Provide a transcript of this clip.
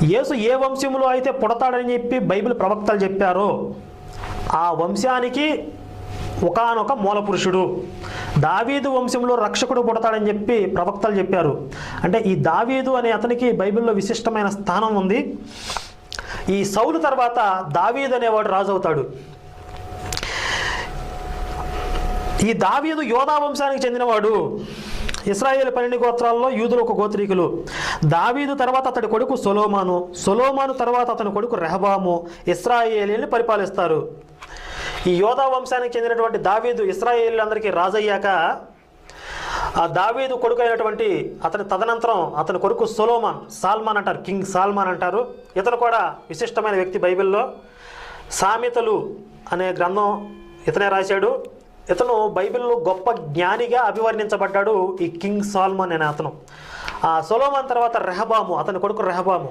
యేసు ఏ వంశంలో అయితే పుడతాడని చెప్పి బైబిల్ ప్రవక్తలు చెప్పారో ఆ వంశానికి ఒకానొక మూలపురుషుడు, దావీదు వంశంలో రక్షకుడు పుడతాడని చెప్పి ప్రవక్తలు చెప్పారు. అంటే ఈ దావీదు అనే అతనికి బైబిల్లో విశిష్టమైన స్థానం ఉంది. ఈ సౌలు తర్వాత దావీదు అనేవాడు రాజు అవుతాడు. ఈ దావీదు యోధా వంశానికి చెందినవాడు. ఇశ్రాయేలు 12 గోత్రాల్లో యూదులు ఒక గోత్రీకులు. దావీదు తర్వాత అతడి కొడుకు సొలొమోను, సొలొమోను తర్వాత అతని కొడుకు రెహబాము ఇశ్రాయేలీని పరిపాలిస్తారు. ఈ యోధా వంశానికి చెందినటువంటి దావీదు ఇశ్రాయేలీలందరికీ రాజయ్యాక ఆ దావీదు కొడుకు అయినటువంటి అతని తదనంతరం అతని కొడుకు సాల్మాన్ అంటారు, కింగ్ సాల్మాన్ అంటారు. ఇతను కూడా విశిష్టమైన వ్యక్తి. బైబిల్లో సామెతలు అనే గ్రంథం ఇతనే రాశాడు. ఇతను బైబిల్లో గొప్ప జ్ఞానిగా అభివర్ణించబడ్డాడు ఈ కింగ్ సాల్మన్ అనే అతను. ఆ సొలొమోను తర్వాత రెహబాము, అతని కొడుకు రెహబాము.